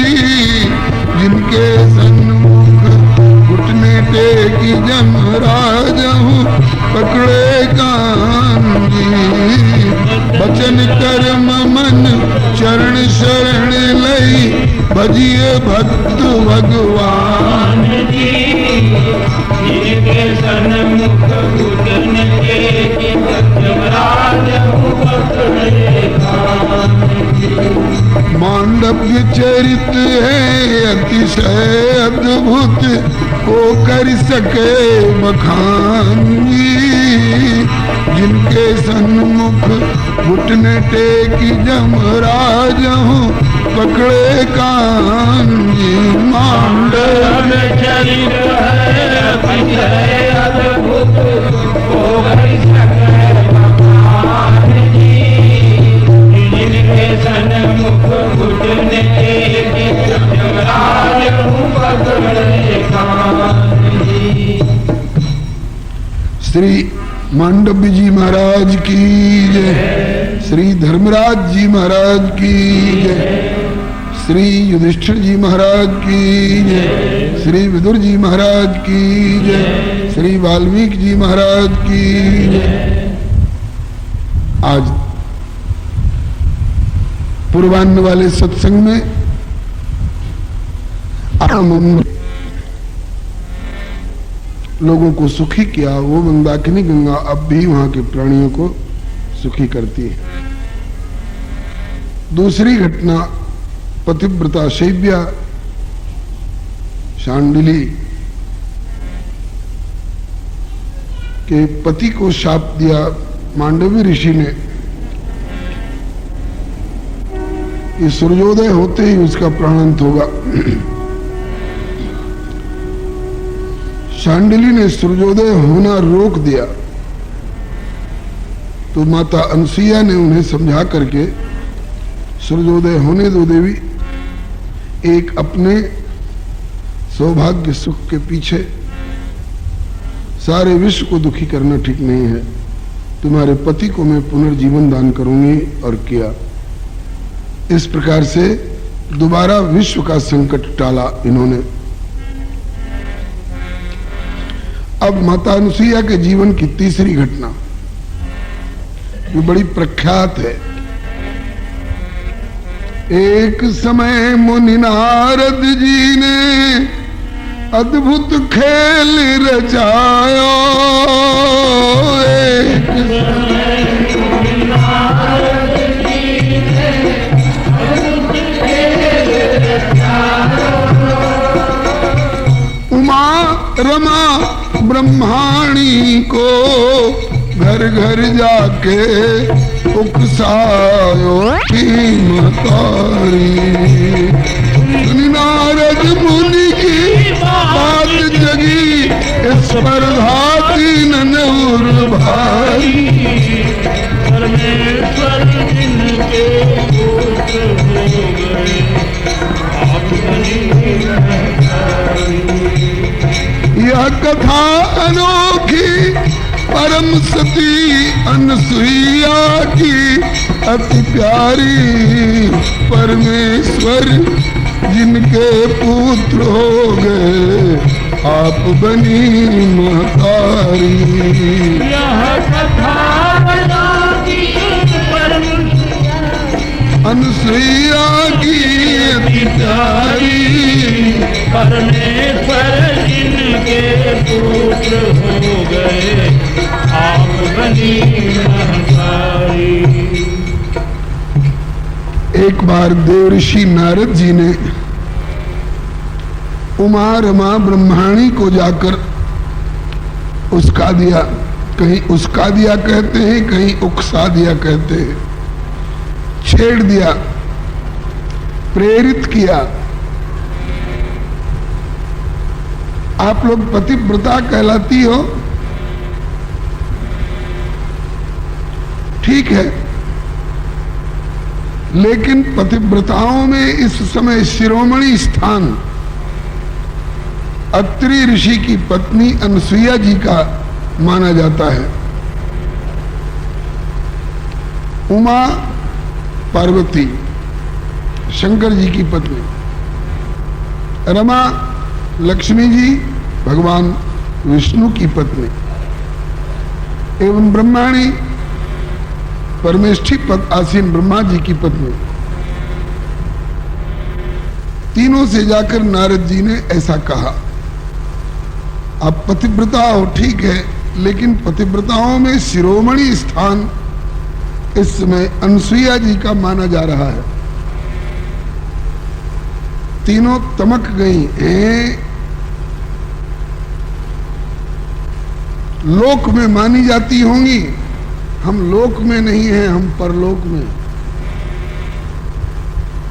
जिनके सन्मुख घुटने टेकी यमराज हूँ पकड़े कान जी। बचन कर्म मन चरण शरण लई, भजिए भक्त भगवान जी। जिनके सन्मुख घुटने टेकी यमराज हूँ पकड़े कान जी। मांडव्य चरित है अतिशय अद्भुत, को कर सके बखान जी। जिनके सन्मुख घुटने टेकी यमराज हूँ पकड़े कान जी। मांडव्य चरित है अतिशय अद्भुत, को कर सके बखान जी। जिनके सन्मुख घुटने मांडव्य जी महाराज की जय, श्री धर्मराज जी महाराज की जय, श्री युधिष्ठिर जी महाराज की जय, श्री विदुर जी महाराज की जय, श्री वाल्मीकि जी महाराज की जय। आज पूर्वान्न वाले सत्संग में लोगों को सुखी किया, वो मंदाकिनी गंगा अब भी वहां के प्राणियों को सुखी करती है। दूसरी घटना, पतिव्रता शैव्या शांडिली के पति को शाप दिया मांडवी ऋषि ने कि सूर्योदय होते ही उसका प्राणांत होगा। शांडिली ने सूर्योदय होना रोक दिया तो माता अनसुईया ने उन्हें समझा करके सूर्योदय होने दो देवी, एक अपने सौभाग्य सुख के पीछे सारे विश्व को दुखी करना ठीक नहीं है, तुम्हारे पति को मैं पुनर्जीवन दान करूंगी। और किया। इस प्रकार से दोबारा विश्व का संकट टाला इन्होंने। अब माता अनुसुईया के जीवन की तीसरी घटना जो बड़ी प्रख्यात है। एक समय मुनि नारद जी ने अद्भुत खेल रचायो, एक समय मुनि नारद जी ने अद्भुत खेल रचायो, उमा रमा ब्रह्माणी को घर घर जाके उकसायो मतारी। नारद मुनि की बात जगी, इस पर धाती नूर भाई, परमेश्वर जिनके पुत्र हो गए आप यह कथा अनोखी परम सती अनसुईया की अति प्यारी, परमेश्वर जिनके पुत्र हो गए आप बनी महतारी। यह कथा अनोखी परम अनसुईया की अति प्यारी, परमेश्वर जिनके पुत्र हो गए आप बनी महतारी। एक बार देवऋषि नारद जी ने उमा रमा ब्रह्माणी को जाकर उसका दिया, कहीं उसका दिया कहते हैं, कहीं उकसा दिया कहते हैं, छेड़ दिया, प्रेरित किया। आप लोग पतिव्रता कहलाती हो, ठीक है, लेकिन पतिव्रताओं में इस समय शिरोमणि स्थान अत्रि ऋषि की पत्नी अनसुईया जी का माना जाता है। उमा पार्वती शंकर जी की पत्नी, रमा लक्ष्मी जी भगवान विष्णु की पत्नी, एवं ब्रह्माणी परमेष्ठी पद आसीन ब्रह्मा जी की पत्नी। तीनों से जाकर नारद जी ने ऐसा कहा, आप पतिव्रता हो ठीक है, लेकिन पतिव्रताओं में शिरोमणि स्थान इस समय अनसुईया जी का माना जा रहा है। तीनों तमक गई हैं, लोक में मानी जाती होंगी, हम लोक में नहीं हैं, हम परलोक में।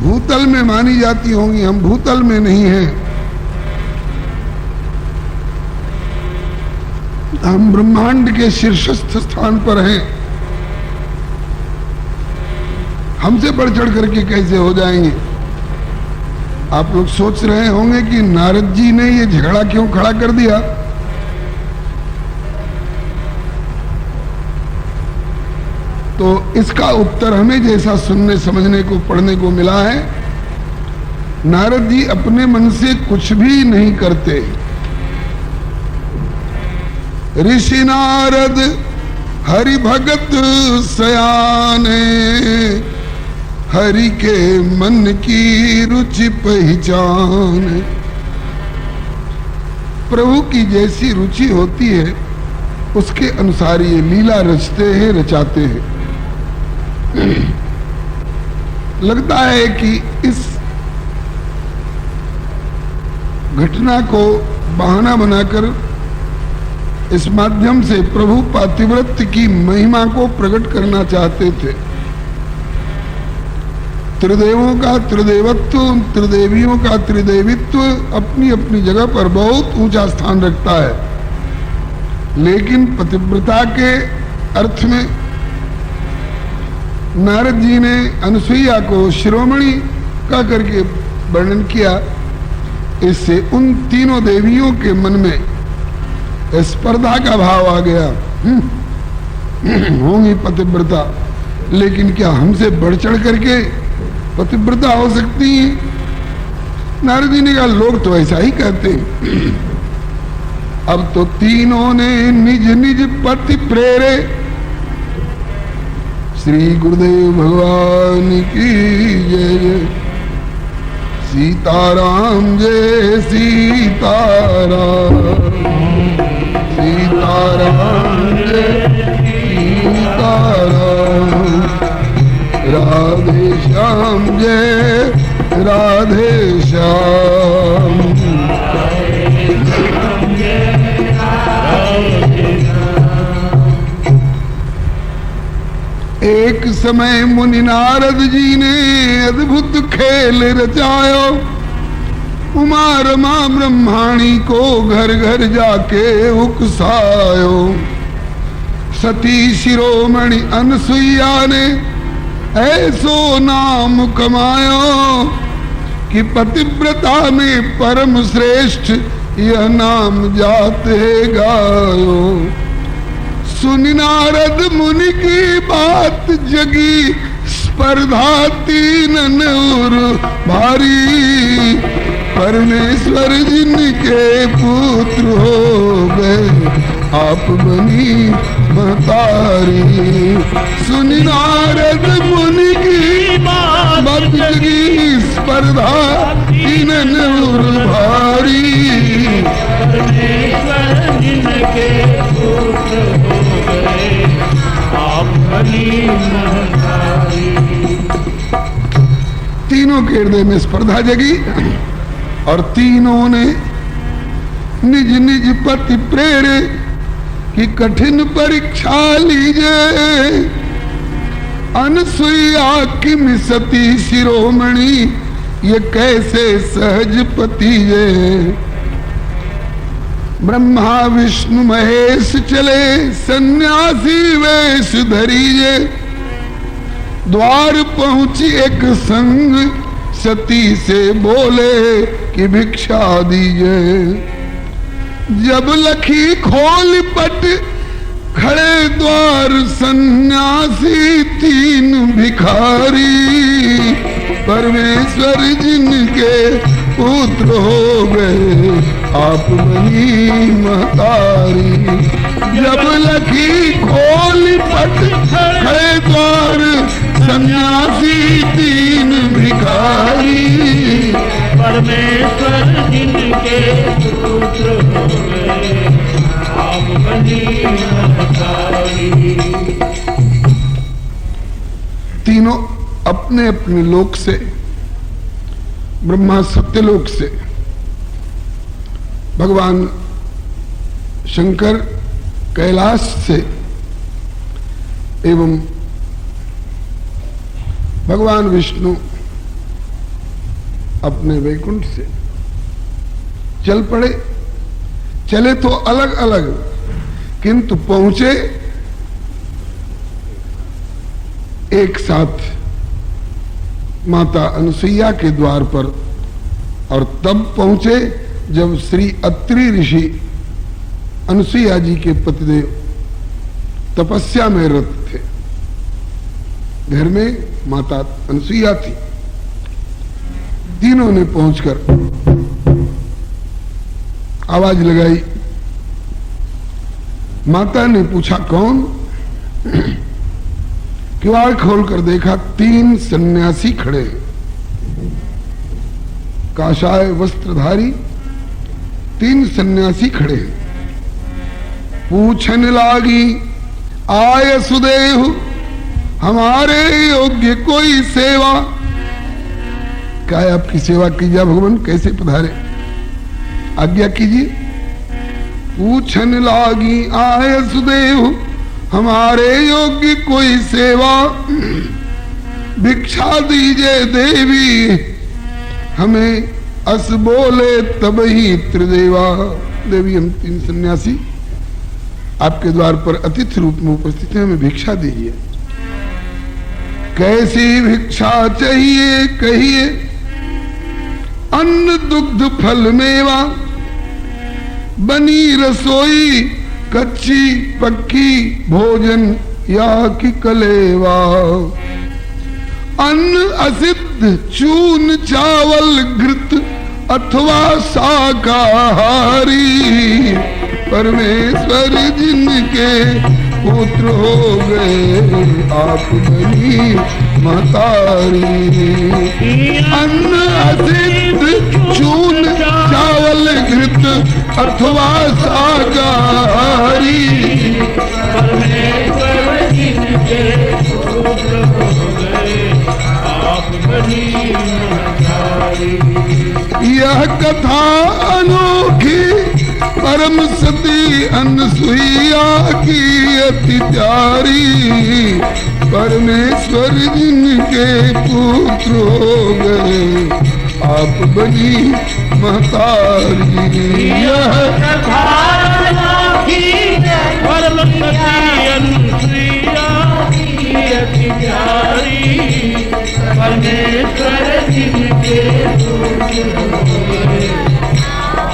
भूतल में मानी जाती होंगी, हम भूतल में नहीं हैं, हम ब्रह्मांड के शीर्षस्थ स्थान पर हैं। हमसे बढ़ चढ़ करके कैसे हो जाएंगे? आप लोग सोच रहे होंगे कि नारद जी ने ये झगड़ा क्यों खड़ा कर दिया। तो इसका उत्तर हमें जैसा सुनने समझने को पढ़ने को मिला है, नारद जी अपने मन से कुछ भी नहीं करते। ऋषि नारद हरि भगत सयाने, हरि के मन की रुचि पहचान। प्रभु की जैसी रुचि होती है उसके अनुसार ये लीला रचते हैं, रचाते हैं। लगता है कि इस घटना को बहाना बनाकर इस माध्यम से प्रभु पातिव्रत्य की महिमा को प्रकट करना चाहते थे। त्रिदेवों का त्रिदेवत्व, त्रिदेवियों का त्रिदेवित्व अपनी अपनी जगह पर बहुत ऊंचा स्थान रखता है, लेकिन पतिव्रता के अर्थ में नारद जी ने अनुसुईया को शिरोमणि का करके वर्णन किया। इससे उन तीनों देवियों के मन में स्पर्धा का भाव आ गया। होंगी पतिव्रता, लेकिन क्या हमसे बढ़ चढ़ करके पतिव्रता हो सकती है? नारद जी ने कहा लोग तो ऐसा ही कहते हैं। अब तो तीनों ने निज निज पति प्रेरे। श्री गुरुदेव भगवान की जय जय। सीताराम जय सीताराम, सीताराम जय सीताराम, राधे श्याम जय राधे श्याम। एक समय मुनि नारद जी ने अद्भुत खेल रचायो, उमा रमा ब्रह्माणी को घर घर जाके उकसायो। सती शिरोमणि अनसुईया ने ऐसो नाम कमायो, कि पतिव्रता में परम श्रेष्ठ यह नाम जाते गायो। सुनि नारद मुनि की बात जगी, स्पर्धा तीनन और भारी। परमेश्वर जिनके पुत्र हो गए, आप बनी महतारी। सुनि नारद मुनि की बात जगी, स्पर्धा तीनन और भारी। परमेश्वर जिनके पुत्र हो गए, आप बनी महतारी। तीनों के हृदय में स्पर्धा जगी और तीनों ने निज निज पति प्रेरे कि कठिन परीक्षा लीजिए। अनसुईया किम सती शिरोमणि, ये कैसे सहज पति ये। ब्रह्मा विष्णु महेश चले, सन्यासी वेश धरीजे। द्वार पहुंची एक संग, सती से बोले कि भिक्षा दीजिए। जब लखी खोल पट खड़े द्वार, सन्यासी तीन भिखारी। परमेश्वर जिनके पुत्र हो गए, आप बनी महतारी। जब लखी खोल पट खड़े द्वार, सन्यासी तीन भिखारी। परमेश्वर जिनके पुत्र हो गए, आप बनी महतारी। तीनों अपने अपने लोक से, ब्रह्मा सत्यलोक से, भगवान शंकर कैलाश से एवं भगवान विष्णु अपने वैकुंठ से चल पड़े। चले तो अलग अलग, किंतु पहुंचे एक साथ माता अनुसुईया के द्वार पर। और तब पहुंचे जब श्री अत्रि ऋषि अनुसुईया जी के पतिदेव तपस्या में रत थे। घर में माता अनसुईया थी। तीनों ने पहुंचकर आवाज लगाई। माता ने पूछा कौन? किवाड़ खोलकर देखा 3 सन्यासी खड़े हैं, काशाय वस्त्रधारी 3 सन्यासी खड़े हैं। पूछने लागी आय सुदेव हमारे योग्य कोई सेवा? क्या है आपकी सेवा कीजिए भगवान, कैसे पधारे, आज्ञा कीजिए। पूछने लागी आय सुदेव हमारे योग्य कोई सेवा? भिक्षा दीजिए देवी हमें अस बोले तब ही त्रिदेवा। देवी हम 3 सन्यासी आपके द्वार पर अतिथि रूप में उपस्थित हैं, हमें भिक्षा दीजिए। कैसी भिक्षा चाहिए कहिए? अन्न दुग्ध फल मेवा, बनी रसोई कच्ची पक्की भोजन या कि कलेवा। अन्न असिद्ध चून चावल घृत अथवा शाकाहारी। परमेश्वर जिनके पुत्र हो गए आप बनी महतारी। अन्न असिद्ध चून चावल घृत अथवा शाकाहारी। परमेश्वर जिनके पुत्र हो गए आप बनी महतारी। यह कथा अनोखी परम सती अनसुईया की अति प्यारी। परमेश्वर जिनके पुत्र हो गए आप बनी महतारी। यह कथा अनोखी परम सती अनसुईया की अति प्यारी। परमेश्वर जिनके पुत्र हो गए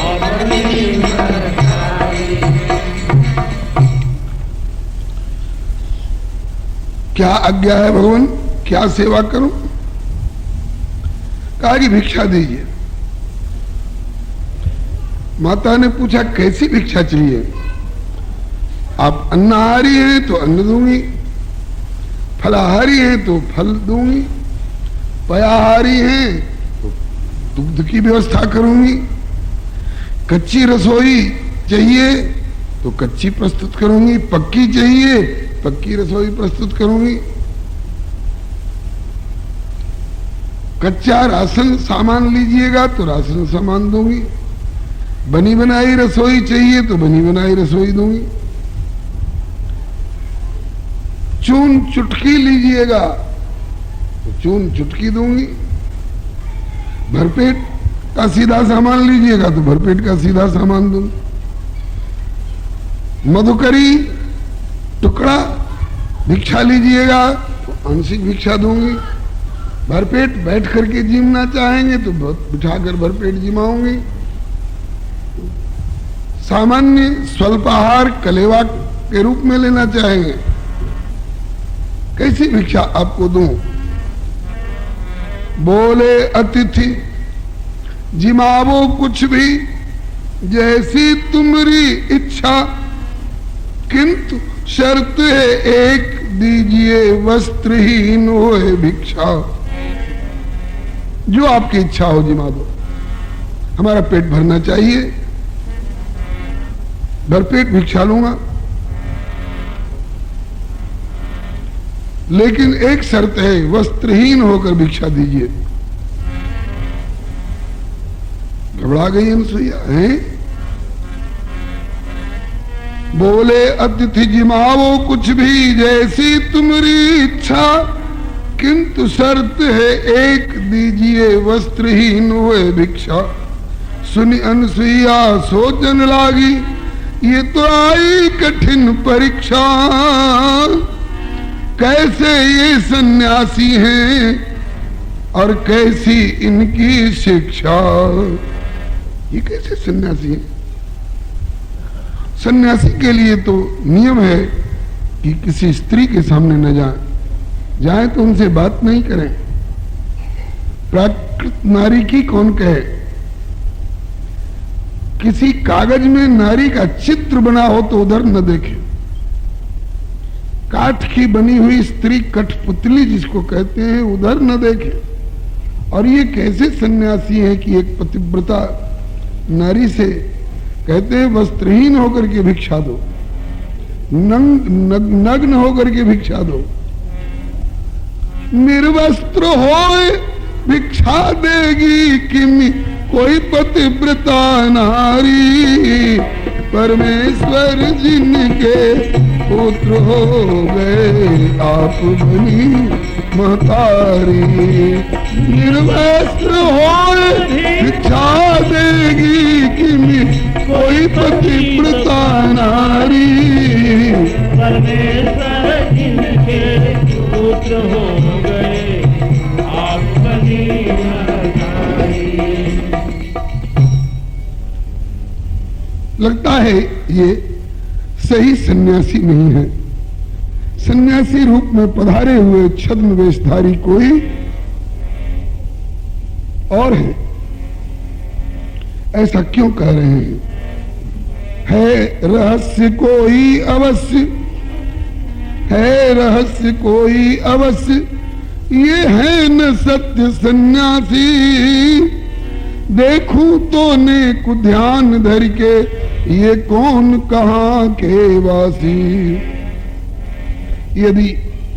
आप बनी महतारी। क्या आज्ञा है भगवान, क्या सेवा करूं? कहा कि भिक्षा दीजिए। माता ने पूछा कैसी भिक्षा चाहिए? आप अन्नहारी हैं तो अन्न दूंगी, फलाहारी हैं तो फल दूंगी, पयाहारी हैं तो दुग्ध की व्यवस्था करूंगी। कच्ची रसोई चाहिए तो कच्ची प्रस्तुत करूंगी, पक्की चाहिए पक्की रसोई प्रस्तुत करूंगी। कच्चा राशन सामान लीजिएगा तो राशन सामान दूंगी। बनी बनाई रसोई चाहिए तो बनी बनाई रसोई दूंगी। चून चुटकी लीजिएगा तो चून चुटकी दूंगी। भरपेट का सीधा सामान लीजिएगा तो भरपेट का सीधा सामान दूंगी। मधुकरी टुकड़ा भिक्षा लीजिएगा तो आंशिक भिक्षा दूंगी। भरपेट बैठ करके जीमना चाहेंगे तो बिठाकर भरपेट जिमाऊंगी। सामान्य स्वल्पाहार कलेवा के रूप में लेना चाहेंगे, कैसी भिक्षा आपको दूं? बोले अतिथि जिमावो कुछ भी जैसी तुम्हारी इच्छा, किंतु शर्त है एक दीजिए वस्त्रहीन होए भिक्षा। जो आपकी इच्छा हो जिमा दो, हमारा पेट भरना चाहिए, भरपेट भिक्षा लूंगा। लेकिन एक शर्त है, वस्त्रहीन होकर भिक्षा दीजिए। घबरा गई अनसुईया हैं? बोले अतिथि जिमावो कुछ भी जैसी तुम्हारी इच्छा, किंतु शर्त है एक दीजिए वस्त्रहीन हुए भिक्षा। सुनी अनसुईया सोचने लागी ये तो आई कठिन परीक्षा। कैसे ये सन्यासी हैं और कैसी इनकी शिक्षा। ये कैसे सन्यासी हैं? सन्यासी के लिए तो नियम है कि किसी स्त्री के सामने न जाए, जाए तो उनसे बात नहीं करें। प्राकृत नारी की कौन कहे? किसी कागज में नारी का चित्र बना हो तो उधर न देखे। काठ की बनी हुई स्त्री कठपुतली जिसको कहते हैं उधर न देखे। और ये कैसे सन्यासी हैं कि एक पतिव्रता नारी से कहते हैं वस्त्रहीन होकर के भिक्षा दो, नग्न होकर के भिक्षा दो। निर्वस्त्र होए भिक्षा देगी किमी कोई पतिव्रता नारी। परमेश्वर जिनके पुत्र हो गए आप बनी महतारी। निर्वस्त्र होए भिक्षा देगी किमी कोई पतिव्रता नारी। परमेश्वर जिनके पुत्र हो गए आप बनी महतारी। लगता है ये सही सन्यासी नहीं है। सन्यासी रूप में पधारे हुए छद्म वेशधारी कोई और है। ऐसा क्यों कह रहे हैं? है रहस्य कोई अवश्य, है रहस्य कोई अवश्य, ये है न सत्य सन्यासी। देखूं तो नेक ध्यान धर के ये कौन कहाँ के वासी। यदि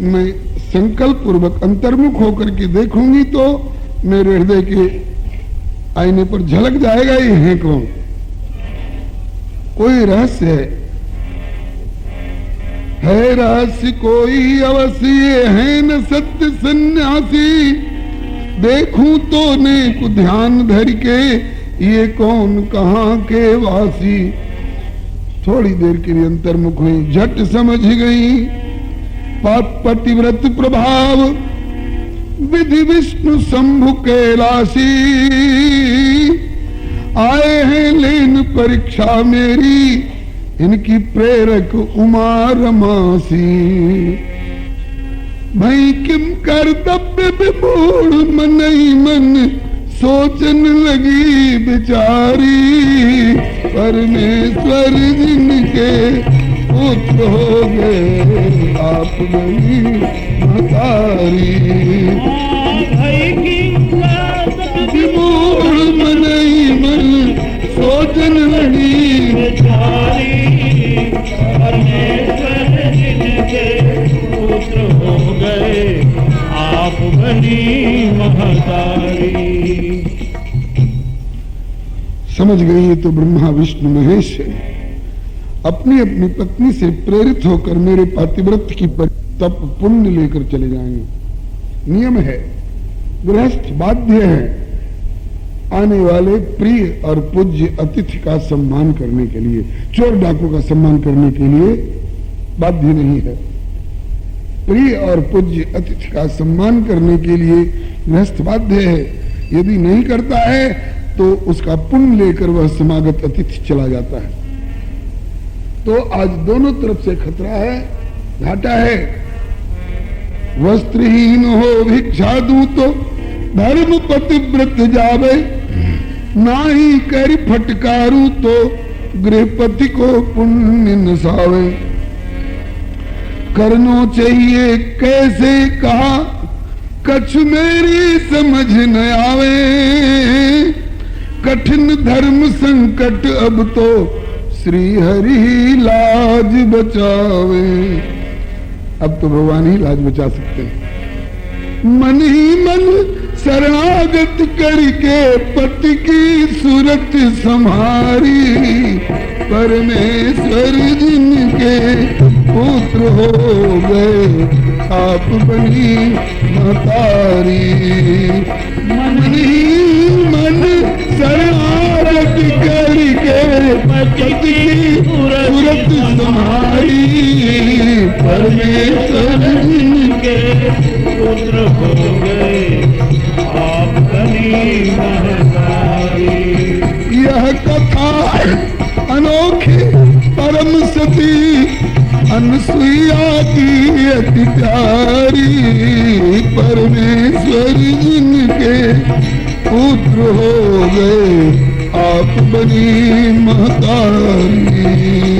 मैं संकल्प पूर्वक अंतर्मुख होकर के देखूंगी तो मेरे हृदय के आईने पर झलक जाएगा ये है कौन। कोई रहस्य है रहस्य कोई अवश्य, ये है न सत्य सन्यासी। देखूं तो नेक ध्यान धर के ये कौन कहाँ के वासी। थोड़ी देर के लिए अंतर्मुख हुई, झट समझ गई पतिव्रत प्रभाव विधि विष्णु शंभु कैलाशी। आए हैं लेन परीक्षा मेरी इनकी प्रेरक उमा रमासी। भई किम कर्तव्य विमूढ़ मन ही मन सोचन लगी बिचारी। परमेश्वर जिनके पुत्र हो गए आप बनी महतारी। विमूढ़ मन ही मन सोचन लगी बिचारी। परमेश्वर जिनके पुत्र हो गए आप बनी महतारी। समझ गई ये तो ब्रह्मा विष्णु महेश है। अपनी अपनी पत्नी से प्रेरित होकर मेरे पातिव्रत की तप पुण्य लेकर चले जाएंगे। नियम है, गृहस्थ बाध्य है आने वाले प्रिय और पूज्य अतिथि का सम्मान करने के लिए, चोर डाकू का सम्मान करने के लिए बाध्य नहीं है। प्रिय और पूज्य अतिथि का सम्मान करने के लिए गृहस्थ बाध्य है। यदि नहीं करता है तो उसका पुण्य लेकर वह समागत अतिथि चला जाता है। तो आज दोनों तरफ से खतरा है, घाटा है। वस्त्रहीन हो भिक्षा दूं तो धर्म पतिव्रत जावे। नाही कर फटकारू तो गृहपति को पुण्य नसावे। करनो चाहिए कैसे कहा कछ मेरी समझ न आवे। कठिन धर्म संकट अब तो श्री हरि लाज बचावे। अब तो भगवान ही लाज बचा सकते हैं। मन ही मन शरणागत करके पति की सूरत संहारी। परमेश्वर जिनके पुत्र हो गए आप बनी महतारी। मन ही मन शरणागत करके पति की सूरत संहारी। परमेश्वर जिनके पुत्र हो गए आप बनी महतारी। यह कथा अनोखी परम सती अनसुईया की अति प्यारी, परमेश्वर जिनके पुत्र हो गए, आप बनी महतारी।